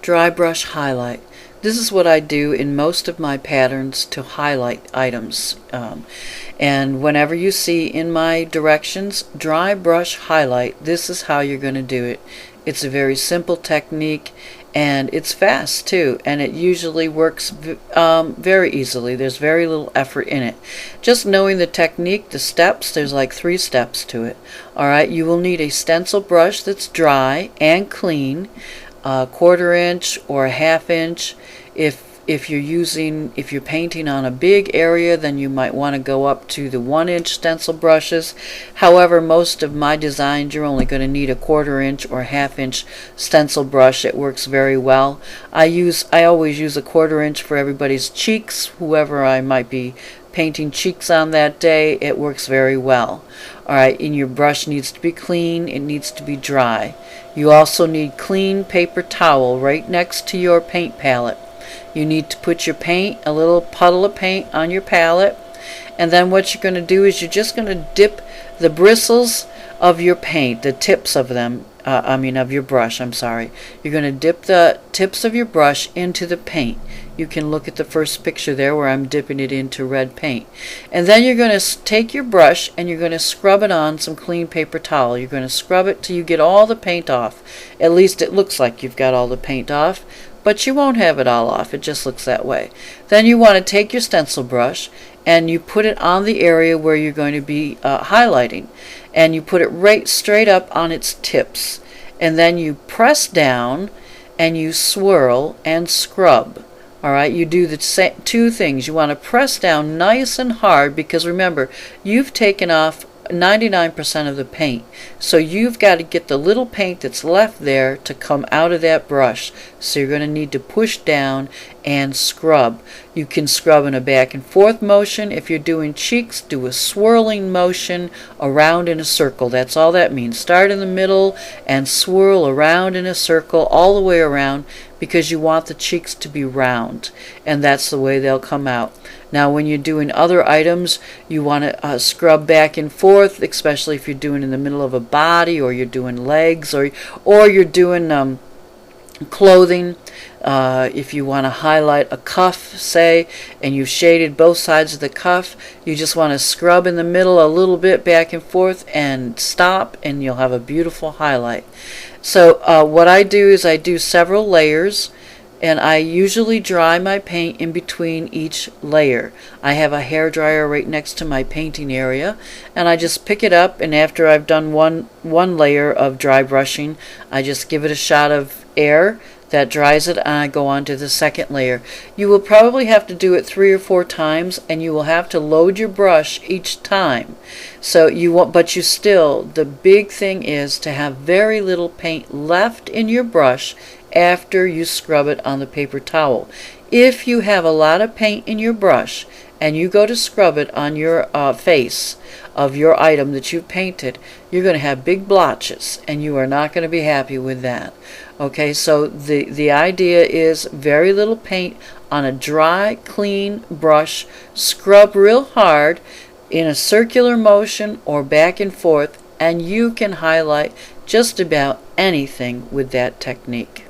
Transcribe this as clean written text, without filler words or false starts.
Dry brush highlight. This is what I do in most of my patterns to highlight items. And whenever you see in my directions, dry brush highlight, this is how you're going to do it. It's a very simple technique, and it's fast too, and it usually works very easily. There's very little effort in it. Just knowing the technique, the steps, there's like 3 steps to it. Alright, you will need a stencil brush that's dry and clean, a 1/4 inch or a 1/2 inch. If you're painting on a big area, then you might want to go up to the 1-inch stencil brushes. However, most of my designs, you're only going to need a 1/4 inch or 1/2 inch stencil brush. It works very well. I always use a 1/4 inch for everybody's cheeks, whoever I might be painting cheeks on that day. It works very well. Alright, and your brush needs to be clean, it needs to be dry. You also need clean paper towel right next to your paint palette. You need to put your paint, a little puddle of paint on your palette, and then what you're going to do is you're just going to dip the bristles of your paint, the tips of them, of your brush, I'm sorry. You're going to dip the tips of your brush into the paint. You can look at the first picture there where I'm dipping it into red paint. And then you're going to take your brush and you're going to scrub it on some clean paper towel. You're going to scrub it till you get all the paint off. At least it looks like you've got all the paint off, but you won't have it all off. It just looks that way. Then you want to take your stencil brush and you put it on the area where you're going to be highlighting, and you put it right straight up on its tips, and then you press down and you swirl and scrub. Alright, you do the 2 things. You want to press down nice and hard, because remember, you've taken off 99% of the paint. So you've got to get the little paint that's left there to come out of that brush. So you're going to need to push down and scrub. You can scrub in a back and forth motion. If you're doing cheeks, do a swirling motion around in a circle. That's all that means. Start in the middle and swirl around in a circle all the way around, because you want the cheeks to be round, and that's the way they'll come out. Now when you're doing other items, you want to scrub back and forth, especially if you're doing in the middle of a body, or you're doing legs, or you're doing clothing. If you want to highlight a cuff, say, and you've shaded both sides of the cuff, you just want to scrub in the middle a little bit back and forth and stop, and you'll have a beautiful highlight. So what I do is I do several layers, and I usually dry my paint in between each layer. I have a hair dryer right next to my painting area, and I just pick it up, and after I've done one layer of dry brushing, I just give it a shot of air that dries it, and I go on to the second layer. You will probably have to do it 3 or 4 times, and you will have to load your brush each time. So you won't, but you still, the big thing is to have very little paint left in your brush after you scrub it on the paper towel. If you have a lot of paint in your brush and you go to scrub it on your face of your item that you've painted, you're going to have big blotches, and you are not going to be happy with that. Okay, so the idea is very little paint on a dry, clean brush. Scrub real hard in a circular motion or back and forth, and you can highlight just about anything with that technique.